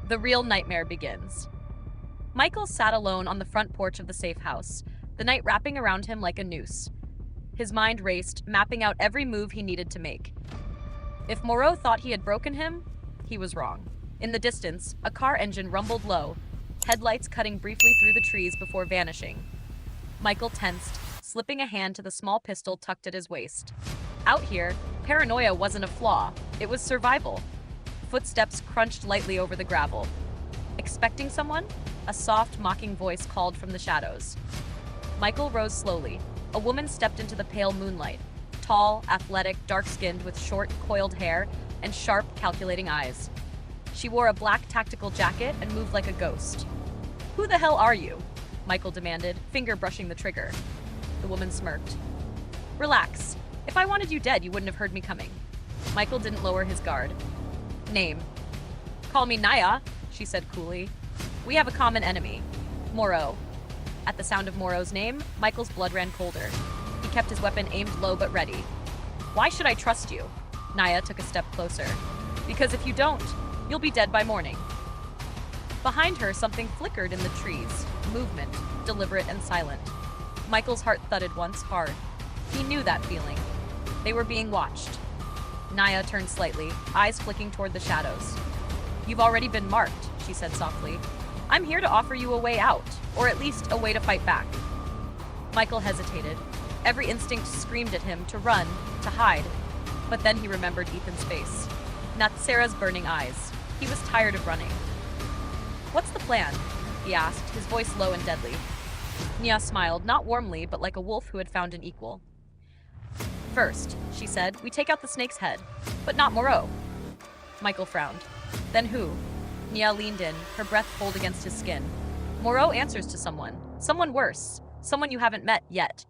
The real nightmare begins. Michael sat alone on the front porch of the safe house, the night wrapping around him like a noose. His mind raced, mapping out every move he needed to make. If Moreau thought he had broken him, he was wrong. In the distance, a car engine rumbled low, headlights cutting briefly through the trees before vanishing. Michael tensed, slipping a hand to the small pistol tucked at his waist. Out here, paranoia wasn't a flaw, it was survival. Footsteps crunched lightly over the gravel. Expecting someone? A soft, mocking voice called from the shadows. Michael rose slowly. A woman stepped into the pale moonlight. Tall, athletic, dark-skinned with short, coiled hair and sharp, calculating eyes. She wore a black tactical jacket and moved like a ghost. "Who the hell are you?" Michael demanded, finger brushing the trigger. The woman smirked. "Relax. If I wanted you dead, you wouldn't have heard me coming." Michael didn't lower his guard. "Name." "Call me Nyah," she said coolly. "We have a common enemy, Moreau." At the sound of Moreau's name, Michael's blood ran colder. He kept his weapon aimed low but ready. "Why should I trust you?" Nyah took a step closer. "Because if you don't, you'll be dead by morning." Behind her, something flickered in the trees. Movement, deliberate and silent. Michael's heart thudded once hard. He knew that feeling. They were being watched. Nyah turned slightly, eyes flicking toward the shadows. "You've already been marked," she said softly. "I'm here to offer you a way out, or at least a way to fight back." Michael hesitated. Every instinct screamed at him to run, to hide. But then he remembered Ethan's face. Not Serah's burning eyes. He was tired of running. "What's the plan?" he asked, his voice low and deadly. Nyah smiled, not warmly, but like a wolf who had found an equal. "First," she said, "we take out the snake's head, but not Moreau." Michael frowned. "Then who?" Nyah leaned in, her breath cold against his skin. "Moreau answers to someone. Someone worse. Someone you haven't met yet."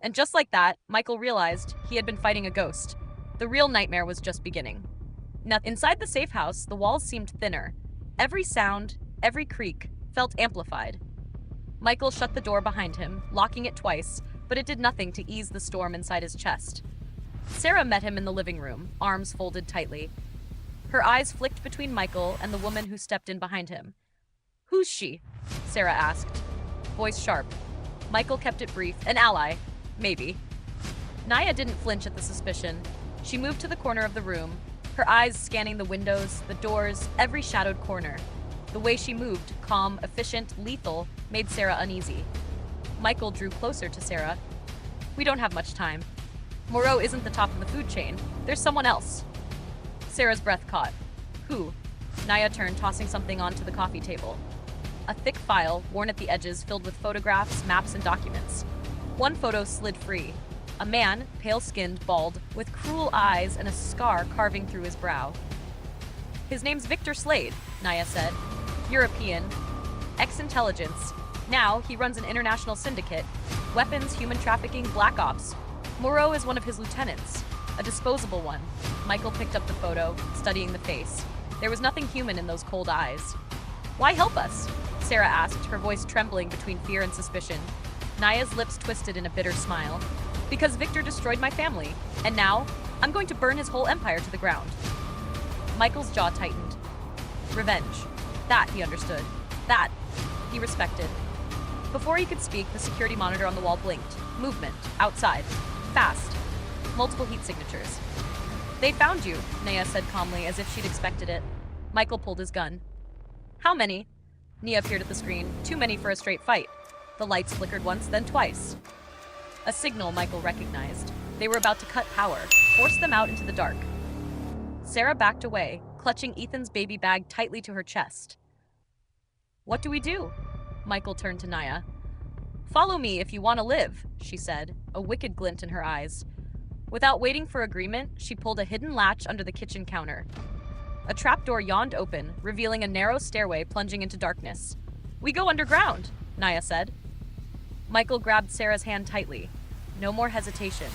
And just like that, Michael realized he had been fighting a ghost. The real nightmare was just beginning. Now, inside the safe house, the walls seemed thinner. Every sound, every creak, felt amplified. Michael shut the door behind him, locking it twice, but it did nothing to ease the storm inside his chest. Serah met him in the living room, arms folded tightly. Her eyes flicked between Michael and the woman who stepped in behind him. "Who's she?" Serah asked, voice sharp. Michael kept it brief. "An ally. Maybe." Nyah didn't flinch at the suspicion. She moved to the corner of the room, her eyes scanning the windows, the doors, every shadowed corner. The way she moved, calm, efficient, lethal, made Serah uneasy. Michael drew closer to Serah. "We don't have much time. Moreau isn't the top of the food chain. There's someone else." Serah's breath caught. "Who?" Nyah turned, tossing something onto the coffee table. A thick file, worn at the edges, filled with photographs, maps, and documents. One photo slid free. A man, pale-skinned, bald, with cruel eyes and a scar carving through his brow. "His name's Victor Slade," Nyah said. "European. Ex-intelligence. Now he runs an international syndicate. Weapons, human trafficking, black ops. Moreau is one of his lieutenants. A disposable one." Michael picked up the photo, studying the face. There was nothing human in those cold eyes. "Why help us?" Serah asked, her voice trembling between fear and suspicion. Nyah's lips twisted in a bitter smile. "Because Victor destroyed my family, and now I'm going to burn his whole empire to the ground." Michael's jaw tightened. Revenge. That he understood. That he respected. Before he could speak, the security monitor on the wall blinked. Movement. Outside. Fast. Multiple heat signatures. "They found you," Nyah said calmly, as if she'd expected it. Michael pulled his gun. "How many?" Nyah appeared at the screen. "Too many for a straight fight." The lights flickered once, then twice. A signal Michael recognized. They were about to cut power, force them out into the dark. Serah backed away, clutching Ethan's baby bag tightly to her chest. "What do we do?" Michael turned to Nyah. "Follow me if you want to live," she said, a wicked glint in her eyes. Without waiting for agreement, she pulled a hidden latch under the kitchen counter. A trapdoor yawned open, revealing a narrow stairway plunging into darkness. "We go underground," Nyah said. Michael grabbed Serah's hand tightly. No more hesitation.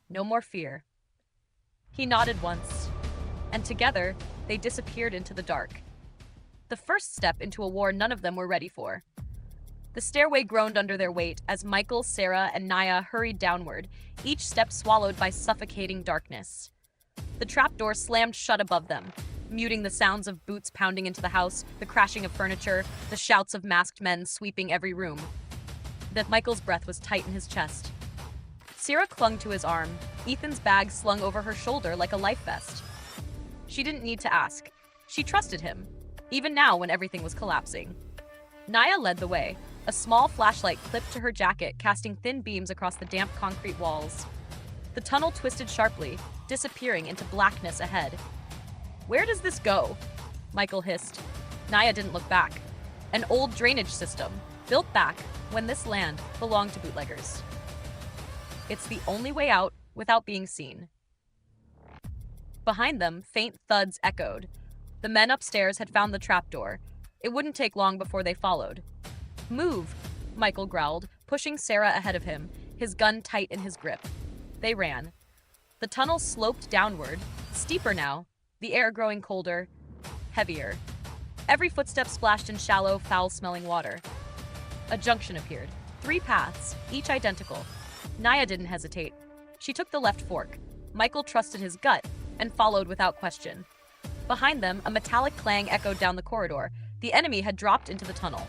No more fear. He nodded once, and together, they disappeared into the dark. The first step into a war none of them were ready for. The stairway groaned under their weight as Michael, Serah, and Nyah hurried downward, each step swallowed by suffocating darkness. The trapdoor slammed shut above them, muting the sounds of boots pounding into the house, the crashing of furniture, the shouts of masked men sweeping every room. Michael's breath was tight in his chest. Serah clung to his arm, Ethan's bag slung over her shoulder like a life vest. She didn't need to ask. She trusted him, even now when everything was collapsing. Nyah led the way, a small flashlight clipped to her jacket, casting thin beams across the damp concrete walls. The tunnel twisted sharply, disappearing into blackness ahead. "Where does this go?" Michael hissed. Nyah didn't look back. An old drainage system, built back when this land belonged to bootleggers. It's the only way out without being seen. Behind them, faint thuds echoed. The men upstairs had found the trapdoor. It wouldn't take long before they followed. "Move," Michael growled, pushing Serah ahead of him, his gun tight in his grip. They ran. The tunnel sloped downward, steeper now, the air growing colder, heavier. Every footstep splashed in shallow, foul-smelling water. A junction appeared. 3 paths, each identical. Nyah didn't hesitate. She took the left fork. Michael trusted his gut and followed without question. Behind them, a metallic clang echoed down the corridor. The enemy had dropped into the tunnel.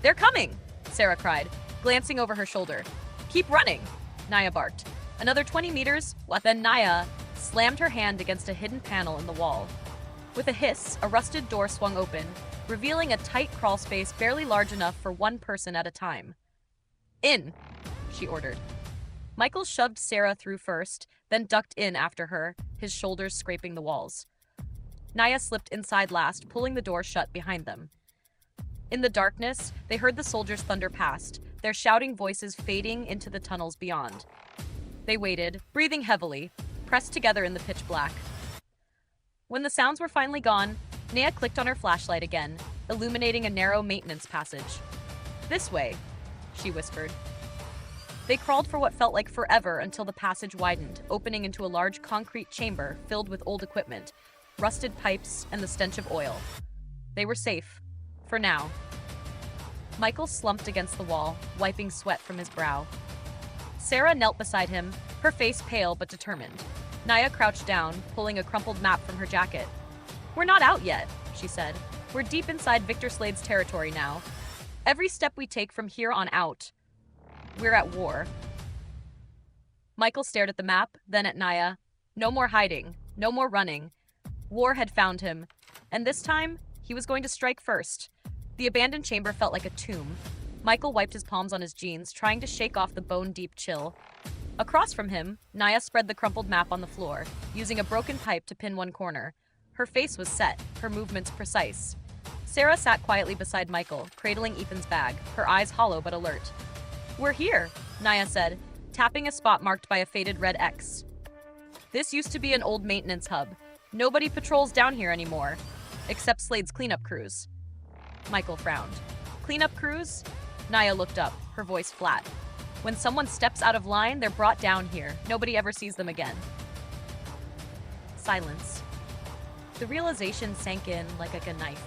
"They're coming!" Serah cried, glancing over her shoulder. "Keep running!" Nyah barked. Another 20 meters, then Nyah slammed her hand against a hidden panel in the wall. With a hiss, a rusted door swung open, revealing a tight crawl space barely large enough for one person at a time. "In," she ordered. Michael shoved Serah through first, then ducked in after her, his shoulders scraping the walls. Nyah slipped inside last, pulling the door shut behind them. In the darkness, they heard the soldiers thunder past, their shouting voices fading into the tunnels beyond. They waited, breathing heavily, pressed together in the pitch black. When the sounds were finally gone, Nyah clicked on her flashlight again, illuminating a narrow maintenance passage. "This way," she whispered. They crawled for what felt like forever until the passage widened, opening into a large concrete chamber filled with old equipment, rusted pipes, and the stench of oil. They were safe. For now. Michael slumped against the wall, wiping sweat from his brow. Serah knelt beside him, her face pale but determined. Nyah crouched down, pulling a crumpled map from her jacket. "We're not out yet," she said. "We're deep inside Victor Slade's territory now. Every step we take from here on out, we're at war." Michael stared at the map, then at Nyah. No more hiding, no more running. War had found him, and this time, he was going to strike first. The abandoned chamber felt like a tomb. Michael wiped his palms on his jeans, trying to shake off the bone-deep chill. Across from him, Nyah spread the crumpled map on the floor, using a broken pipe to pin one corner. Her face was set, her movements precise. Serah sat quietly beside Michael, cradling Ethan's bag, her eyes hollow but alert. "We're here," Nyah said, tapping a spot marked by a faded red X. "This used to be an old maintenance hub. Nobody patrols down here anymore, except Slade's cleanup crews." Michael frowned. "Cleanup crews?" Nyah looked up, her voice flat. "When someone steps out of line, they're brought down here. Nobody ever sees them again." Silence. The realization sank in like a knife.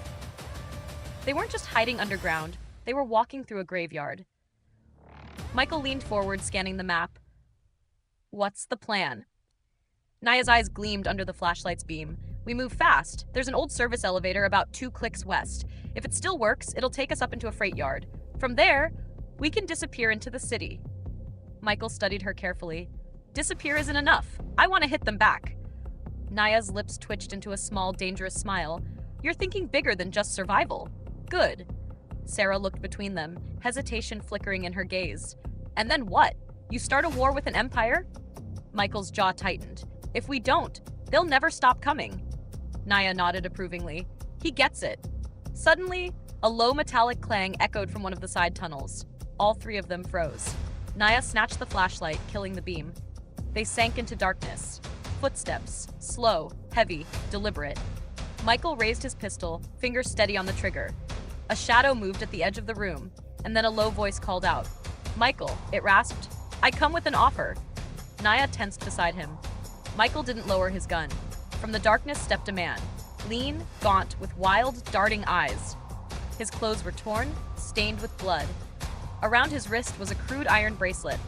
They weren't just hiding underground, they were walking through a graveyard. Michael leaned forward, scanning the map. "What's the plan?" Nyah's eyes gleamed under the flashlight's beam. "We move fast. There's an old service elevator about 2 clicks west. If it still works, it'll take us up into a freight yard. From there, we can disappear into the city." Michael studied her carefully. "Disappear isn't enough. I want to hit them back." Nyah's lips twitched into a small, dangerous smile. "You're thinking bigger than just survival." "Good." Serah looked between them, hesitation flickering in her gaze. "And then what? You start a war with an empire?" Michael's jaw tightened. "If we don't, they'll never stop coming." Nyah nodded approvingly. "He gets it." Suddenly, a low metallic clang echoed from one of the side tunnels. All 3 of them froze. Nyah snatched the flashlight, killing the beam. They sank into darkness. Footsteps, slow, heavy, deliberate. Michael raised his pistol, fingers steady on the trigger. A shadow moved at the edge of the room, and then a low voice called out. "Michael," it rasped. "I come with an offer." Nyah tensed beside him. Michael didn't lower his gun. From the darkness stepped a man, lean, gaunt, with wild, darting eyes. His clothes were torn, stained with blood. Around his wrist was a crude iron bracelet,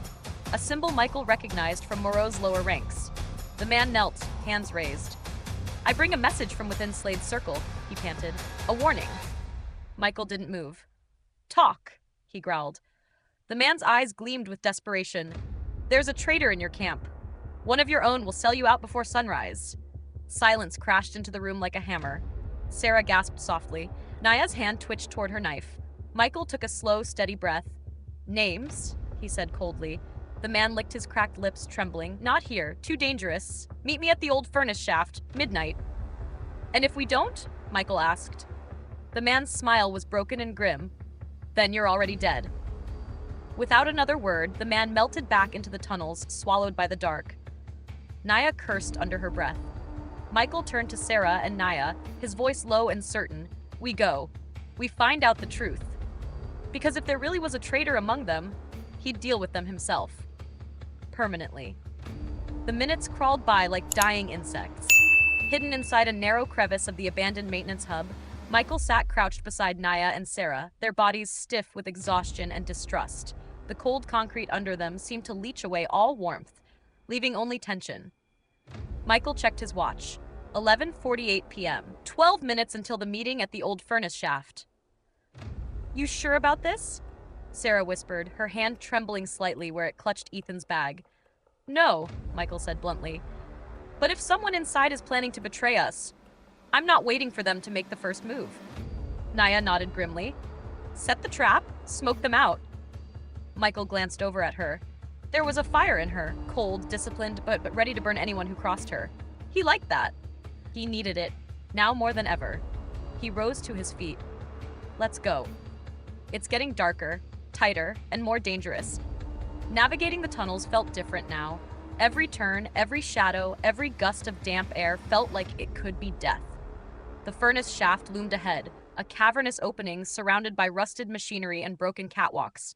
a symbol Michael recognized from Moreau's lower ranks. The man knelt, hands raised. I bring a message from within Slade's circle, he panted. A warning. Michael didn't move. Talk, he growled. The man's eyes gleamed with desperation. There's a traitor in your camp. One of your own will sell you out before sunrise. Silence crashed into the room like a hammer. Serah gasped softly. Nyah's hand twitched toward her knife. Michael took a slow, steady breath. Names, he said coldly. The man licked his cracked lips, trembling. Not here. Too dangerous. Meet me at the old furnace shaft. Midnight. And if we don't? Michael asked. The man's smile was broken and grim. Then you're already dead. Without another word, the man melted back into the tunnels, swallowed by the dark. Nyah cursed under her breath. Michael turned to Serah and Nyah, his voice low and certain. We go. We find out the truth. Because if there really was a traitor among them, he'd deal with them himself. Permanently. The minutes crawled by like dying insects. Hidden inside a narrow crevice of the abandoned maintenance hub, Michael sat crouched beside Nyah and Serah, their bodies stiff with exhaustion and distrust. The cold concrete under them seemed to leach away all warmth, leaving only tension. Michael checked his watch. 11:48 p.m. 12 minutes until the meeting at the old furnace shaft. You sure about this? Serah whispered, her hand trembling slightly where it clutched Ethan's bag. No, Michael said bluntly. But if someone inside is planning to betray us, I'm not waiting for them to make the first move. Nyah nodded grimly. Set the trap, smoke them out. Michael glanced over at her. There was a fire in her, cold, disciplined, but ready to burn anyone who crossed her. He liked that. He needed it, now more than ever. He rose to his feet. Let's go. It's getting darker, tighter, and more dangerous. Navigating the tunnels felt different now. Every turn, every shadow, every gust of damp air felt like it could be death. The furnace shaft loomed ahead, a cavernous opening surrounded by rusted machinery and broken catwalks.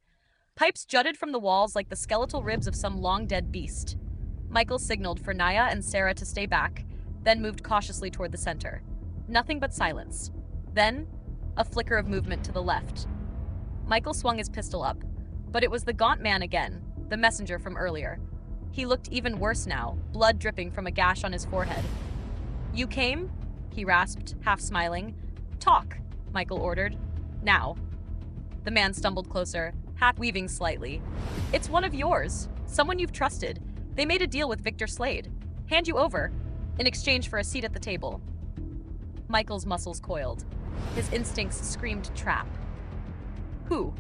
Pipes jutted from the walls like the skeletal ribs of some long-dead beast. Michael signaled for Nyah and Serah to stay back, then moved cautiously toward the center. Nothing but silence. Then, a flicker of movement to the left. Michael swung his pistol up, but it was the gaunt man again, the messenger from earlier. He looked even worse now, blood dripping from a gash on his forehead. You came? He rasped, half smiling. Talk, Michael ordered. Now. The man stumbled closer, hat weaving slightly. It's one of yours, someone you've trusted. They made a deal with Victor Slade. Hand you over, in exchange for a seat at the table. Michael's muscles coiled. His instincts screamed trap. Who?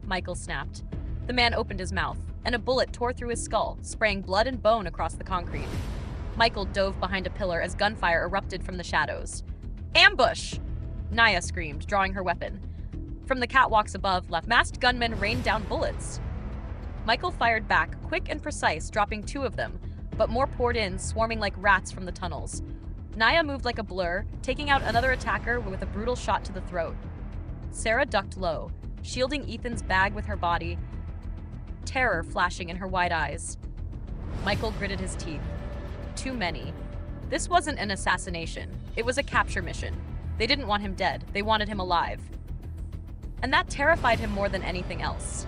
Michael snapped. The man opened his mouth, and a bullet tore through his skull, spraying blood and bone across the concrete. Michael dove behind a pillar as gunfire erupted from the shadows. Ambush! Nyah screamed, drawing her weapon. From the catwalks above, masked gunmen rained down bullets. Michael fired back, quick and precise, dropping 2 of them, but more poured in, swarming like rats from the tunnels. Nyah moved like a blur, taking out another attacker with a brutal shot to the throat. Serah ducked low, shielding Ethan's bag with her body, terror flashing in her wide eyes. Michael gritted his teeth. Too many. This wasn't an assassination. It was a capture mission. They didn't want him dead. They wanted him alive. And that terrified him more than anything else.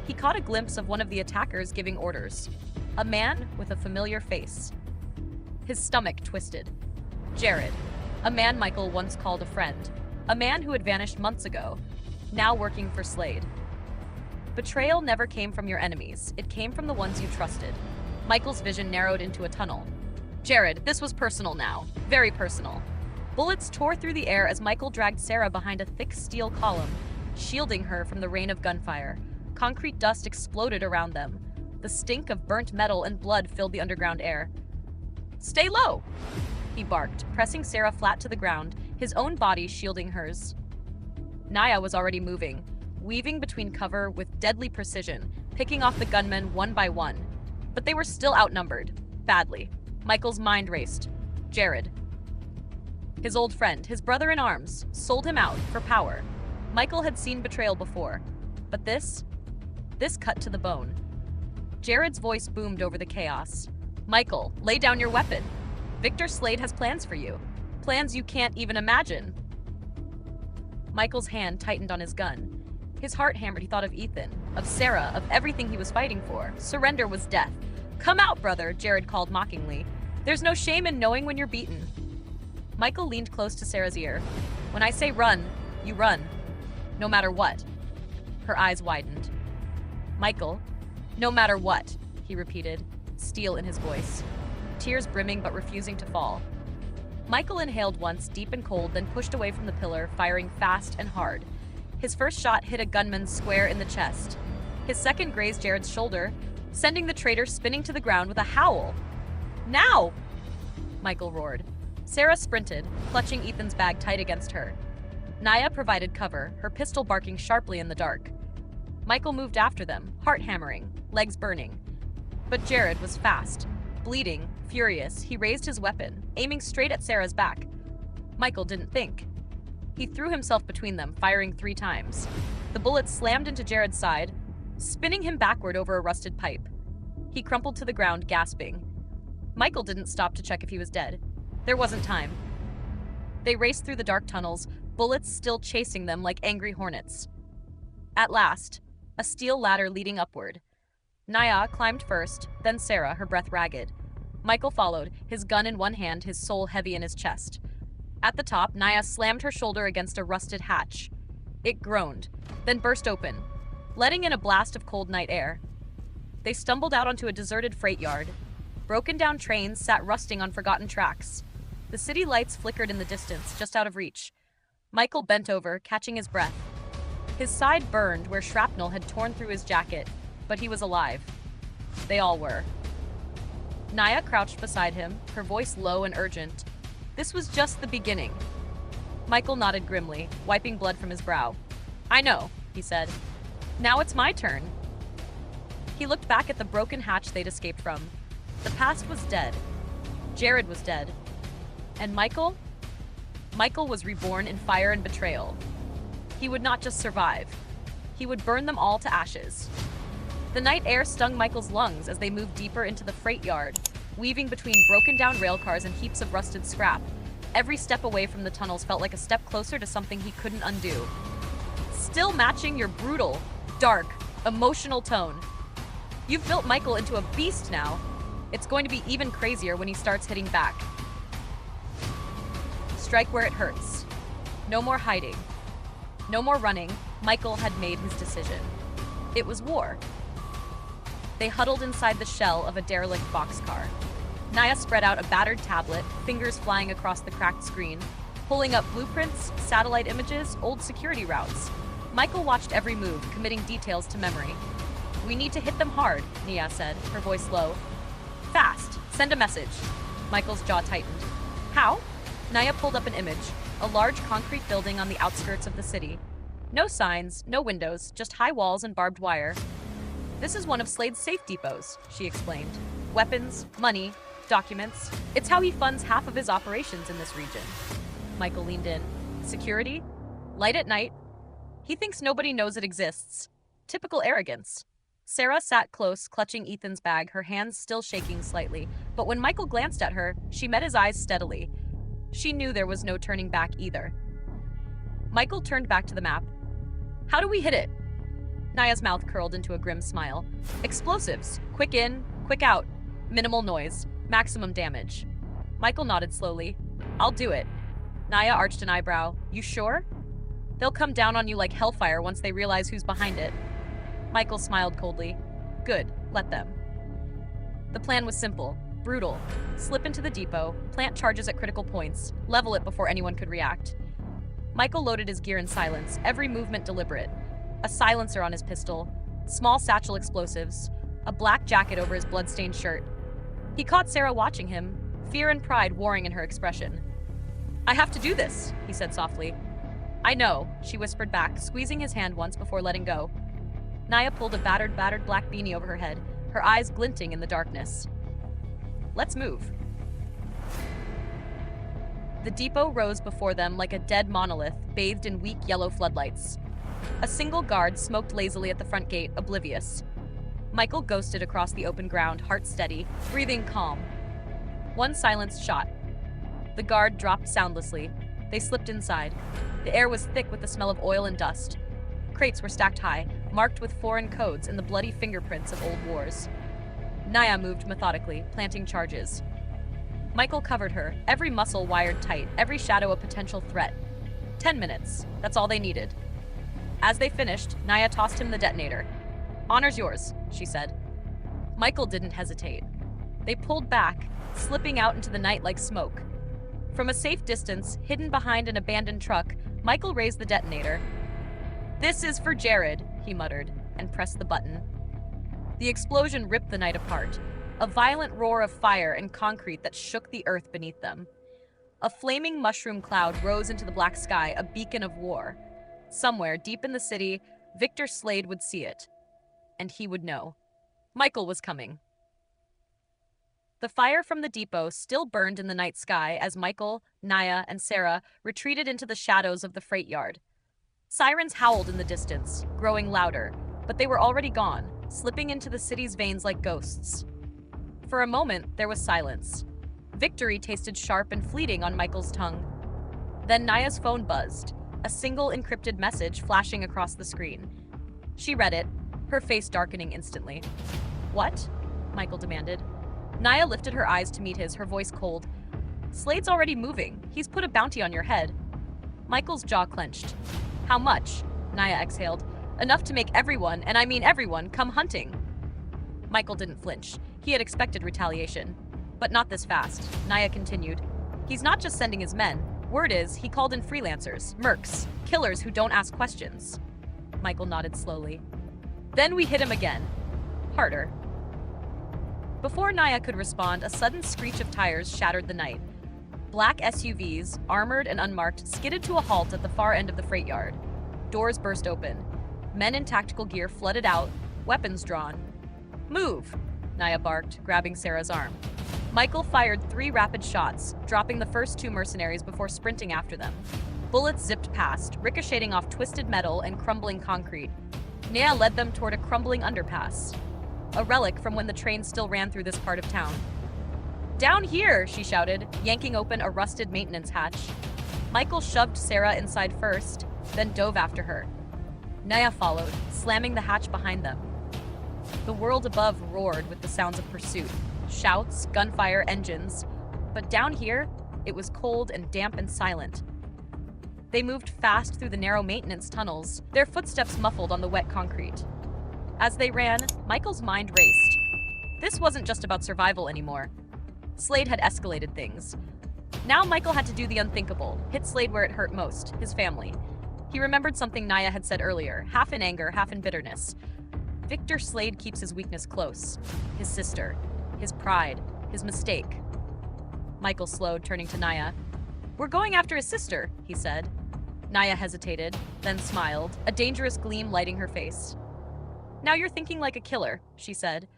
He caught a glimpse of one of the attackers giving orders. A man with a familiar face. His stomach twisted. Jared, a man Michael once called a friend. A man who had vanished months ago, now working for Slade. Betrayal never came from your enemies. It came from the ones you trusted. Michael's vision narrowed into a tunnel. Jared, this was personal now. Very personal. Bullets tore through the air as Michael dragged Serah behind a thick steel column, shielding her from the rain of gunfire. Concrete dust exploded around them. The stink of burnt metal and blood filled the underground air. Stay low, he barked, pressing Serah flat to the ground, his own body shielding hers. Nyah was already moving, weaving between cover with deadly precision, picking off the gunmen one by one. But they were still outnumbered, badly. Michael's mind raced. Jared. His old friend, his brother in arms, sold him out for power. Michael had seen betrayal before, but this cut to the bone. Jared's voice boomed over the chaos. Michael, lay down your weapon. Victor Slade has plans for you. Plans you can't even imagine. Michael's hand tightened on his gun. His heart hammered. He thought of Ethan, of Serah, of everything he was fighting for. Surrender was death. Come out, brother, Jared called mockingly. There's no shame in knowing when you're beaten. Michael leaned close to Serah's ear. When I say run, you run. No matter what. Her eyes widened. Michael, no matter what, he repeated, steel in his voice. Tears brimming but refusing to fall. Michael inhaled once, deep and cold, then pushed away from the pillar, firing fast and hard. His first shot hit a gunman square in the chest. His second grazed Jared's shoulder, sending the traitor spinning to the ground with a howl. Now! Michael roared. Serah sprinted, clutching Ethan's bag tight against her. Nyah provided cover, her pistol barking sharply in the dark. Michael moved after them, heart hammering, legs burning. But Jared was fast. Bleeding, furious, he raised his weapon, aiming straight at Serah's back. Michael didn't think. He threw himself between them, firing 3 times. The bullet slammed into Jared's side, spinning him backward over a rusted pipe. He crumpled to the ground, gasping. Michael didn't stop to check if he was dead. There wasn't time. They raced through the dark tunnels, bullets still chasing them like angry hornets. At last, a steel ladder leading upward. Nyah climbed first, then Serah, her breath ragged. Michael followed, his gun in one hand, his soul heavy in his chest. At the top, Nyah slammed her shoulder against a rusted hatch. It groaned, then burst open, letting in a blast of cold night air. They stumbled out onto a deserted freight yard. Broken down trains sat rusting on forgotten tracks. The city lights flickered in the distance, just out of reach. Michael bent over, catching his breath. His side burned where shrapnel had torn through his jacket, but he was alive. They all were. Nyah crouched beside him, her voice low and urgent. This was just the beginning. Michael nodded grimly, wiping blood from his brow. I know, he said. Now it's my turn. He looked back at the broken hatch they'd escaped from. The past was dead. Jared was dead. And Michael? Michael was reborn in fire and betrayal. He would not just survive. He would burn them all to ashes. The night air stung Michael's lungs as they moved deeper into the freight yard, weaving between broken-down rail cars and heaps of rusted scrap. Every step away from the tunnels felt like a step closer to something he couldn't undo. Still matching your brutal, dark, emotional tone. You've built Michael into a beast now. It's going to be even crazier when he starts hitting back. Strike where it hurts. No more hiding. No more running. Michael had made his decision. It was war. They huddled inside the shell of a derelict boxcar. Nyah spread out a battered tablet, fingers flying across the cracked screen, pulling up blueprints, satellite images, old security routes. Michael watched every move, committing details to memory. We need to hit them hard, Nyah said, her voice low. Fast. Send a message. Michael's jaw tightened. How? Nyah pulled up an image, a large concrete building on the outskirts of the city. No signs, no windows, just high walls and barbed wire. This is one of Slade's safe depots, she explained. Weapons, money, documents. It's how he funds half of his operations in this region. Michael leaned in. Security? Light at night? He thinks nobody knows it exists. Typical arrogance. Serah sat close, clutching Ethan's bag, her hands still shaking slightly. But when Michael glanced at her, she met his eyes steadily. She knew there was no turning back either. Michael turned back to the map. How do we hit it? Nyah's mouth curled into a grim smile. Explosives. Quick in, quick out. Minimal noise. Maximum damage. Michael nodded slowly. I'll do it. Nyah arched an eyebrow. You sure? They'll come down on you like hellfire once they realize who's behind it. Michael smiled coldly. Good, let them. The plan was simple, brutal. Slip into the depot, plant charges at critical points, level it before anyone could react. Michael loaded his gear in silence, every movement deliberate. A silencer on his pistol, small satchel explosives, a black jacket over his blood-stained shirt. He caught Serah watching him, fear and pride warring in her expression. I have to do this, he said softly. I know, she whispered back, squeezing his hand once before letting go. Nyah pulled a battered black beanie over her head, her eyes glinting in the darkness. Let's move. The depot rose before them like a dead monolith, bathed in weak yellow floodlights. A single guard smoked lazily at the front gate, oblivious. Michael ghosted across the open ground, heart steady, breathing calm. One silenced shot. The guard dropped soundlessly. They slipped inside. The air was thick with the smell of oil and dust. Crates were stacked high, marked with foreign codes and the bloody fingerprints of old wars. Nyah moved methodically, planting charges. Michael covered her, every muscle wired tight, every shadow a potential threat. 10 minutes. That's all they needed. As they finished, Nyah tossed him the detonator. "Honor's yours," she said. Michael didn't hesitate. They pulled back, slipping out into the night like smoke. From a safe distance, hidden behind an abandoned truck, Michael raised the detonator. "This is for Jared," he muttered, and pressed the button. The explosion ripped the night apart, a violent roar of fire and concrete that shook the earth beneath them. A flaming mushroom cloud rose into the black sky, a beacon of war. Somewhere, deep in the city, Victor Slade would see it. And he would know. Michael was coming. The fire from the depot still burned in the night sky as Michael, Nyah, and Serah retreated into the shadows of the freight yard. Sirens howled in the distance, growing louder, but they were already gone, slipping into the city's veins like ghosts. For a moment, there was silence. Victory tasted sharp and fleeting on Michael's tongue. Then Nyah's phone buzzed, a single encrypted message flashing across the screen. She read it, her face darkening instantly. "What?" Michael demanded. Nyah lifted her eyes to meet his, her voice cold. "Slade's already moving. He's put a bounty on your head." Michael's jaw clenched. "How much?" Nyah exhaled. "Enough to make everyone, and I mean everyone, come hunting." Michael didn't flinch. He had expected retaliation. But not this fast, Nyah continued. "He's not just sending his men. Word is, he called in freelancers, mercs, killers who don't ask questions." Michael nodded slowly. "Then we hit him again. Harder." Before Nyah could respond, a sudden screech of tires shattered the night. Black SUVs, armored and unmarked, skidded to a halt at the far end of the freight yard. Doors burst open. Men in tactical gear flooded out, weapons drawn. "Move!" Nyah barked, grabbing Serah's arm. Michael fired 3 rapid shots, dropping the first 2 mercenaries before sprinting after them. Bullets zipped past, ricocheting off twisted metal and crumbling concrete. Nyah led them toward a crumbling underpass, a relic from when the train still ran through this part of town. "Down here!" she shouted, yanking open a rusted maintenance hatch. Michael shoved Serah inside first, then dove after her. Nyah followed, slamming the hatch behind them. The world above roared with the sounds of pursuit. Shouts, gunfire, engines. But down here, it was cold and damp and silent. They moved fast through the narrow maintenance tunnels, their footsteps muffled on the wet concrete. As they ran, Michael's mind raced. This wasn't just about survival anymore. Slade had escalated things. Now Michael had to do the unthinkable, hit Slade where it hurt most, his family. He remembered something Nyah had said earlier, half in anger, half in bitterness. Victor Slade keeps his weakness close. His sister. His pride. His mistake. Michael slowed, turning to Nyah. "We're going after his sister," he said. Nyah hesitated, then smiled, a dangerous gleam lighting her face. "Now you're thinking like a killer," she said.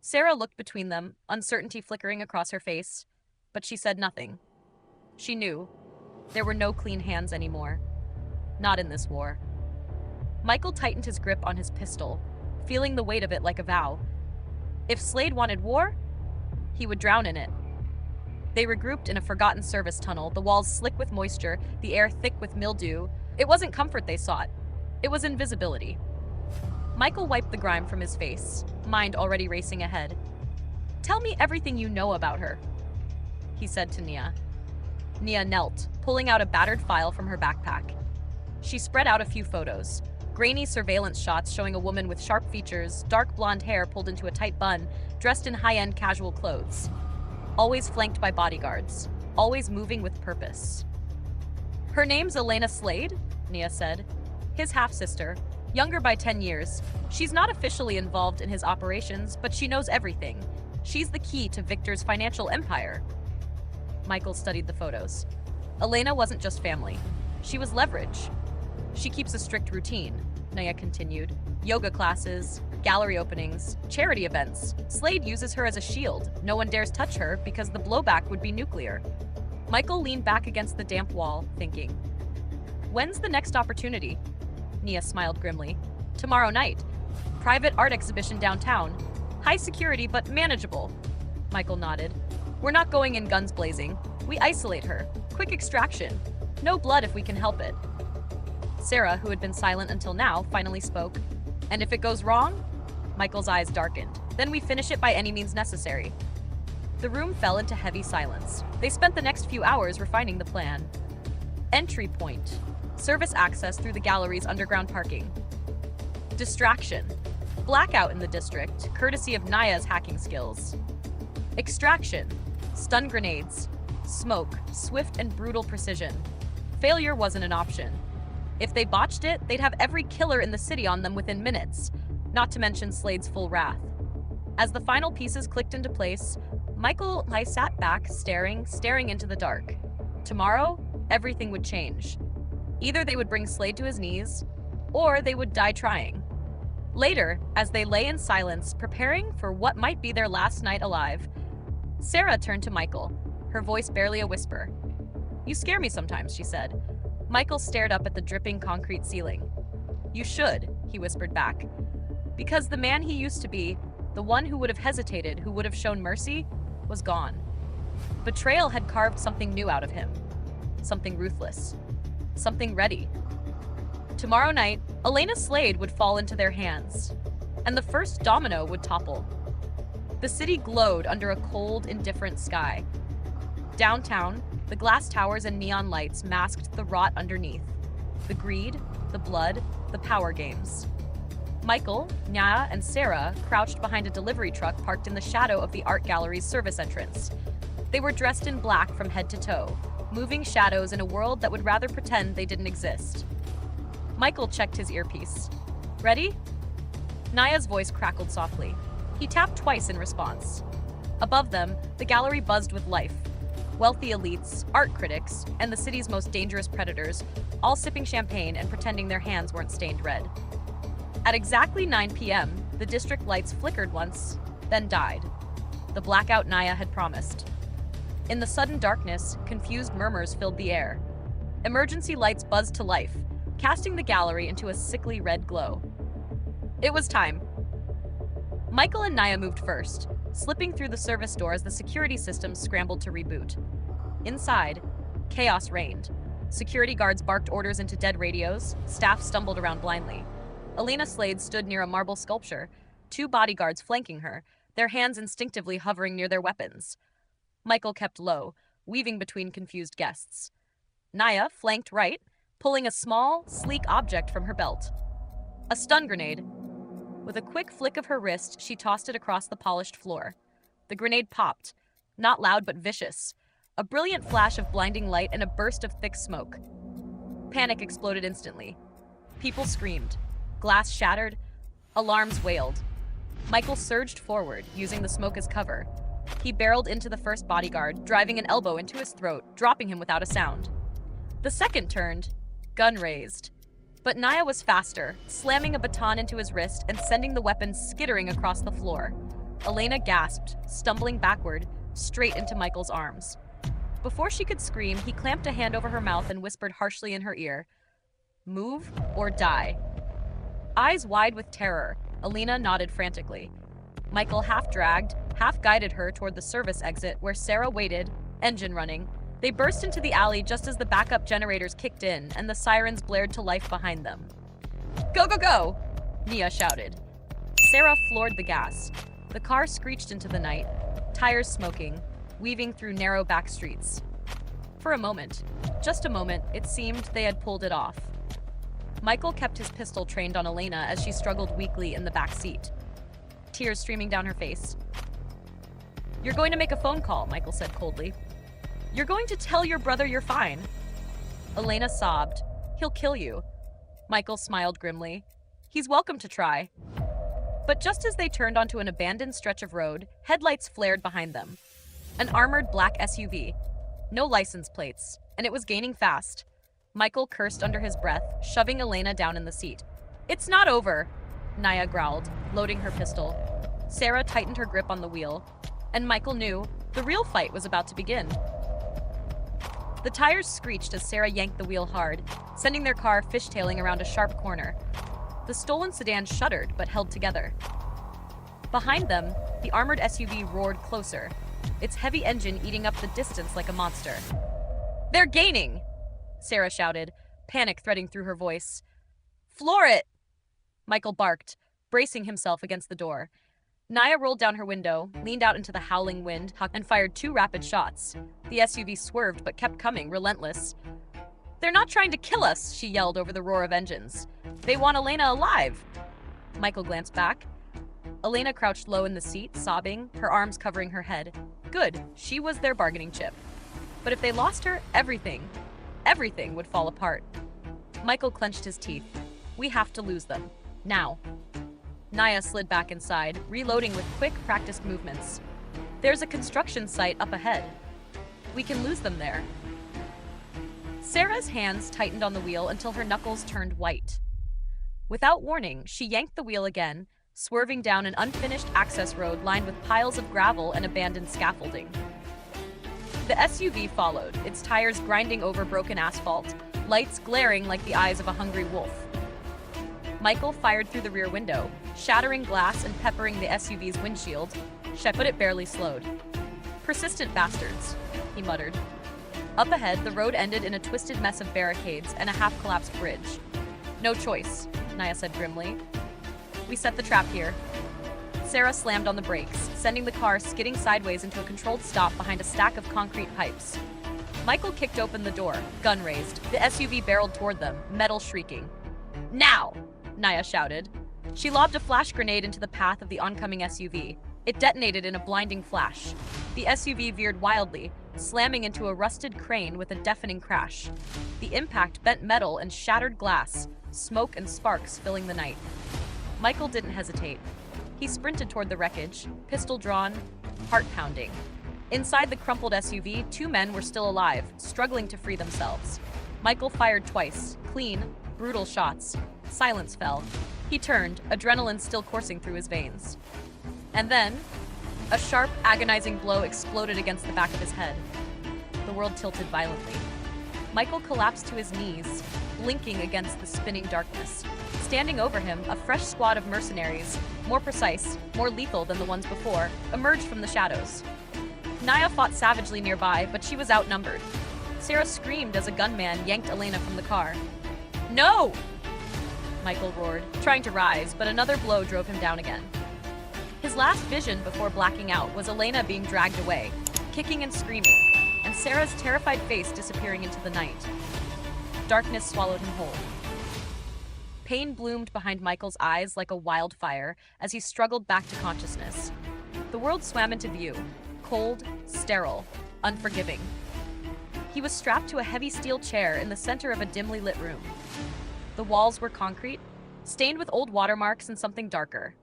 Serah looked between them, uncertainty flickering across her face, but she said nothing. She knew. There were no clean hands anymore. Not in this war. Michael tightened his grip on his pistol, feeling the weight of it like a vow. If Slade wanted war, he would drown in it. They regrouped in a forgotten service tunnel, the walls slick with moisture, the air thick with mildew. It wasn't comfort they sought. It was invisibility. Michael wiped the grime from his face, mind already racing ahead. "Tell me everything you know about her," he said to Nyah. Nyah knelt, pulling out a battered file from her backpack. She spread out a few photos. Grainy surveillance shots showing a woman with sharp features, dark blonde hair pulled into a tight bun, dressed in high-end casual clothes. Always flanked by bodyguards. Always moving with purpose. "Her name's Elena Slade," Nyah said. "His half-sister. Younger by 10 years. She's not officially involved in his operations, but she knows everything. She's the key to Victor's financial empire." Michael studied the photos. Elena wasn't just family. She was leverage. "She keeps a strict routine," Nyah continued. "Yoga classes, gallery openings, charity events. Slade uses her as a shield. No one dares touch her because the blowback would be nuclear." Michael leaned back against the damp wall, thinking. "When's the next opportunity?" Nyah smiled grimly. "Tomorrow night. Private art exhibition downtown. High security, but manageable." Michael nodded. "We're not going in guns blazing. We isolate her. Quick extraction. No blood if we can help it." Serah, who had been silent until now, finally spoke. "And if it goes wrong?" Michael's eyes darkened. "Then we finish it by any means necessary." The room fell into heavy silence. They spent the next few hours refining the plan. Entry point. Service access through the gallery's underground parking. Distraction. Blackout in the district, courtesy of Nyah's hacking skills. Extraction. Stun grenades. Smoke, swift and brutal precision. Failure wasn't an option. If they botched it, they'd have every killer in the city on them within minutes, not to mention Slade's full wrath. As the final pieces clicked into place, Michael sat back, staring into the dark. Tomorrow, everything would change. Either they would bring Slade to his knees, or they would die trying. Later, as they lay in silence, preparing for what might be their last night alive, Serah turned to Michael, her voice barely a whisper. "You scare me sometimes," she said. Michael stared up at the dripping concrete ceiling. "You should," he whispered back. Because the man he used to be, the one who would have hesitated, who would have shown mercy, was gone. Betrayal had carved something new out of him. Something ruthless. Something ready. Tomorrow night, Elena Slade would fall into their hands, and the first domino would topple. The city glowed under a cold, indifferent sky. Downtown, the glass towers and neon lights masked the rot underneath. The greed, the blood, the power games. Michael, Nyah, and Serah crouched behind a delivery truck parked in the shadow of the art gallery's service entrance. They were dressed in black from head to toe, moving shadows in a world that would rather pretend they didn't exist. Michael checked his earpiece. "Ready?" Nyah's voice crackled softly. He tapped twice in response. Above them, the gallery buzzed with life. Wealthy elites, art critics, and the city's most dangerous predators, all sipping champagne and pretending their hands weren't stained red. At exactly 9 p.m., the district lights flickered once, then died. The blackout Nyah had promised. In the sudden darkness, confused murmurs filled the air. Emergency lights buzzed to life, casting the gallery into a sickly red glow. It was time. Michael and Nyah moved first, slipping through the service door as the security systems scrambled to reboot. Inside, chaos reigned. Security guards barked orders into dead radios, staff stumbled around blindly. Elena Slade stood near a marble sculpture, 2 bodyguards flanking her, their hands instinctively hovering near their weapons. Michael kept low, weaving between confused guests. Nyah flanked right, pulling a small, sleek object from her belt. A stun grenade. With a quick flick of her wrist, she tossed it across the polished floor. The grenade popped, not loud but vicious. A brilliant flash of blinding light and a burst of thick smoke. Panic exploded instantly. People screamed. Glass shattered. Alarms wailed. Michael surged forward, using the smoke as cover. He barreled into the first bodyguard, driving an elbow into his throat, dropping him without a sound. The second turned, gun raised. But Nyah was faster, slamming a baton into his wrist and sending the weapon skittering across the floor. Elena gasped, stumbling backward, straight into Michael's arms. Before she could scream, he clamped a hand over her mouth and whispered harshly in her ear, "Move or die." Eyes wide with terror, Elena nodded frantically. Michael half-dragged, half-guided her toward the service exit where Serah waited, engine running. They burst into the alley just as the backup generators kicked in and the sirens blared to life behind them. "Go, go, go!" Nyah shouted. Serah floored the gas. The car screeched into the night, tires smoking, weaving through narrow back streets. For a moment, just a moment, it seemed they had pulled it off. Michael kept his pistol trained on Elena as she struggled weakly in the back seat, tears streaming down her face. "You're going to make a phone call," Michael said coldly. "You're going to tell your brother you're fine." Elena sobbed. "He'll kill you." Michael smiled grimly. "He's welcome to try." But just as they turned onto an abandoned stretch of road, headlights flared behind them. An armored black SUV. No license plates, and it was gaining fast. Michael cursed under his breath, shoving Elena down in the seat. "It's not over," Nyah growled, loading her pistol. Serah tightened her grip on the wheel, and Michael knew the real fight was about to begin. The tires screeched as Serah yanked the wheel hard, sending their car fishtailing around a sharp corner. The stolen sedan shuddered but held together. Behind them, the armored SUV roared closer, its heavy engine eating up the distance like a monster. "They're gaining!" Serah shouted, panic threading through her voice. "Floor it!" Michael barked, bracing himself against the door. Nyah rolled down her window, leaned out into the howling wind, and fired 2 rapid shots. The SUV swerved but kept coming, relentless. "They're not trying to kill us," she yelled over the roar of engines. "They want Elena alive." Michael glanced back. Elena crouched low in the seat, sobbing, her arms covering her head. Good, she was their bargaining chip. But if they lost her, everything would fall apart. Michael clenched his teeth. "We have to lose them. Now." Nyah slid back inside, reloading with quick, practiced movements. "There's a construction site up ahead. We can lose them there." Serah's hands tightened on the wheel until her knuckles turned white. Without warning, she yanked the wheel again, swerving down an unfinished access road lined with piles of gravel and abandoned scaffolding. The SUV followed, its tires grinding over broken asphalt, lights glaring like the eyes of a hungry wolf. Michael fired through the rear window, shattering glass and peppering the SUV's windshield, but it barely slowed. "Persistent bastards," he muttered. Up ahead, the road ended in a twisted mess of barricades and a half-collapsed bridge. "No choice," Nyah said grimly. "We set the trap here." Serah slammed on the brakes, sending the car skidding sideways into a controlled stop behind a stack of concrete pipes. Michael kicked open the door, gun raised. The SUV barreled toward them, metal shrieking. "Now!" Nyah shouted. She lobbed a flash grenade into the path of the oncoming SUV. It detonated in a blinding flash. The SUV veered wildly, slamming into a rusted crane with a deafening crash. The impact bent metal and shattered glass, smoke and sparks filling the night. Michael didn't hesitate. He sprinted toward the wreckage, pistol drawn, heart pounding. Inside the crumpled SUV, 2 men were still alive, struggling to free themselves. Michael fired twice, clean, brutal shots. Silence fell. He turned, adrenaline still coursing through his veins. And then, a sharp, agonizing blow exploded against the back of his head. The world tilted violently. Michael collapsed to his knees, blinking against the spinning darkness. Standing over him, a fresh squad of mercenaries, more precise, more lethal than the ones before, emerged from the shadows. Nyah fought savagely nearby, but she was outnumbered. Serah screamed as a gunman yanked Elena from the car. "No!" Michael roared, trying to rise, but another blow drove him down again. His last vision before blacking out was Elena being dragged away, kicking and screaming, and Serah's terrified face disappearing into the night. Darkness swallowed him whole. Pain bloomed behind Michael's eyes like a wildfire as he struggled back to consciousness. The world swam into view, cold, sterile, unforgiving. He was strapped to a heavy steel chair in the center of a dimly lit room. The walls were concrete, stained with old watermarks and something darker.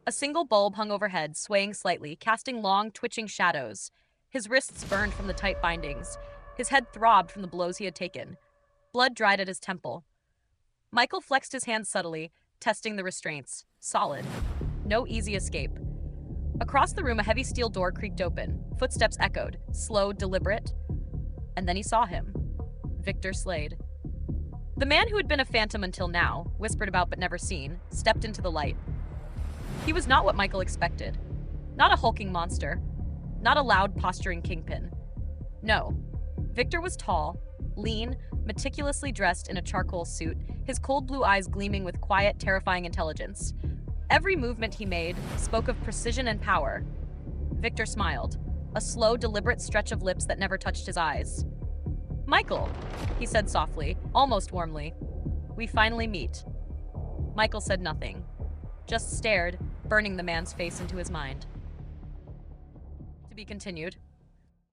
A single bulb hung overhead, swaying slightly, casting long, twitching shadows. His wrists burned from the tight bindings. His head throbbed from the blows he had taken. Blood dried at his temple. Michael flexed his hands subtly, testing the restraints. Solid. No easy escape. Across the room, a heavy steel door creaked open. Footsteps echoed, slow, deliberate. And then he saw him. Victor Slade. The man who had been a phantom until now, whispered about but never seen, stepped into the light. He was not what Michael expected. Not a hulking monster. Not a loud, posturing kingpin. No. Victor was tall, lean, meticulously dressed in a charcoal suit, his cold blue eyes gleaming with quiet, terrifying intelligence. Every movement he made spoke of precision and power. Victor smiled, a slow, deliberate stretch of lips that never touched his eyes. "Michael," he said softly, almost warmly. "We finally meet." Michael said nothing, just stared, burning the man's face into his mind. To be continued.